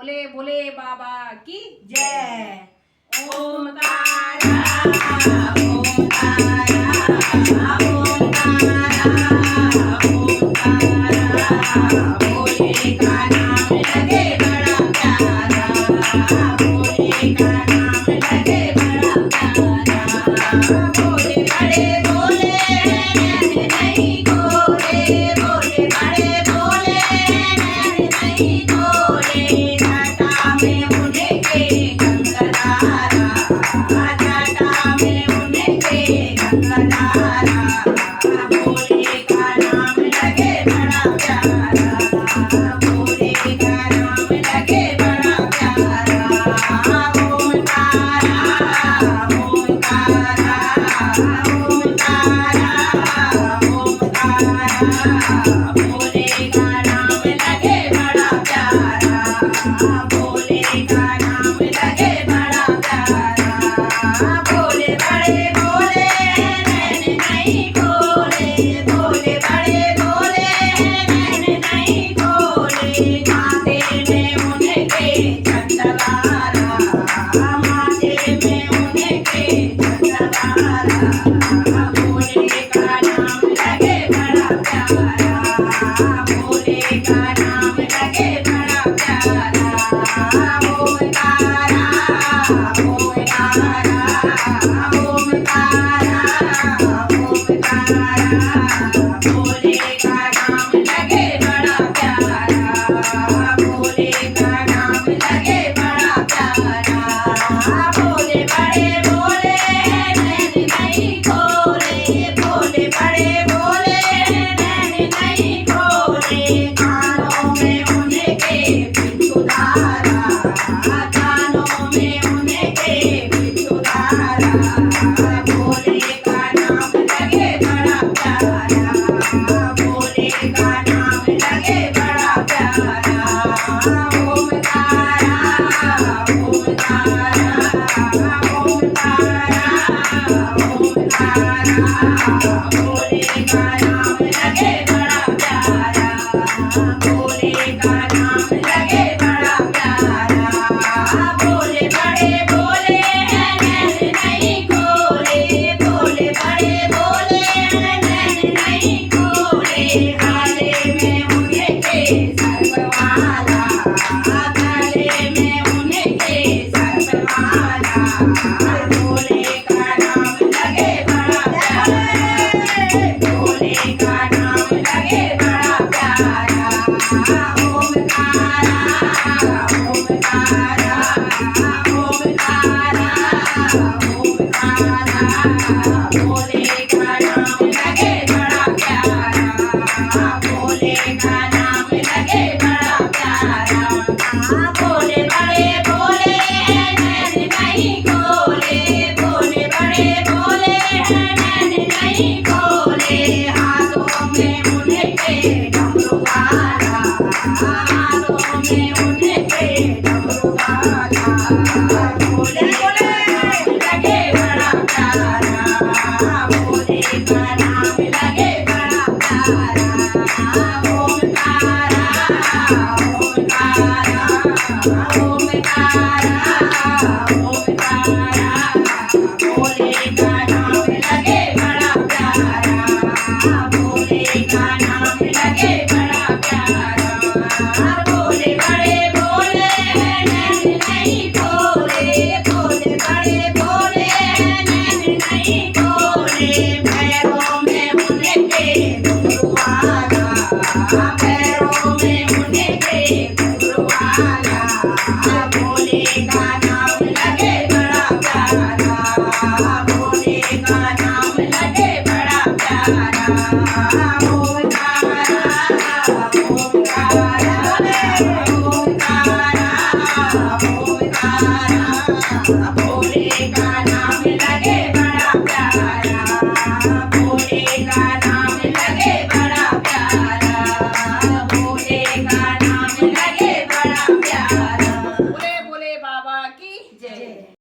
बोले बोले बाबा की जय। ओमकारा ओमकारा ओमकारा ओमकारा भोले का नाम लगे बड़ा प्यारा भोले का नाम लगे बड़ा प्यारा भोले बड़े भोले नैन नहीं खोले भोले बड़े भोले नैन नहीं खोले घाटा में उनके गंगाधारा घाटा में उनके गंगाधारा भोले का नाम लगे बड़ा प्यारा भोले का नाम लगे बड़ा प्यारा ओमकारा ओमकारा ओमकारा ओमकारा भोले का नाम लगे बड़ा प्यारा भोले का नाम लगे बड़ा प्यारा भोले बड़े भोले नैन नहीं खोले भोले बड़े भोले नैन नहीं खोले माथे में उनके चंदवारा माथे में उनके चंदवारा भोले का नाम लगे बड़ा प्यारा भोले का नाम लगे बड़ा प्यारा ओमकारा ओमकारा ओमकारा ओमकारा भोले का नाम लगे बड़ा प्यारा भोले का नाम लगे बड़ा प्यारा भोले बड़े भोले नैन नहीं खोले भोले बड़े भोले नैन नहीं खोले कानों में उनके बिच्छुधारा कानों में उनके बिच्छुधारा भोले का नाम लगे बड़ा प्यारा भोले का नाम लगे बड़ा प्यारा ओमकारा ओमकारा ओमकारा ओमकारा भोले का नाम लगे बड़ा प्यारा भोले का नाम लगे बड़ा प्यारा भोले बड़े भोले नैन नहीं खोले भोले बड़े भोले नैन नहीं खोले हाले में उनके सर्वमाला गले में उनके सर्वमाला भोले का नाम लगे बड़ा प्यारा भोले का नाम लगे बड़ा प्यारा ओमकारा ओमकारा ओमकारा ओमकारा भोले का नाम लगे बड़ा प्यारा भोले का नाम लगे बड़ा प्यारा भोले बड़े भोले नैन नहीं खोले भोले बड़े भोले नैन नहीं खोले हाथों में उनके डमरू वाला हाथों में उनके डमरू वाला भोले भोले लगे बड़ा प्यारा भोले का नाम लगे बड़ा प्यारा ओमकारा ओमकारा ओमकारा ओमकारा भोले का नाम लगे बड़ा प्यारा भोले का नाम लगे बड़ा प्यारा भोले बड़े भोले नैन नहीं खोले भोले बड़े भोले नैन नहीं खोले पैरों में उनके घुंघरूवाला पैरों में उनके घुंघरूवाला भोले का नाम लगे बड़ा प्यारा भोले का नाम लगे बड़ा प्यारा ओमकारा ओमकारा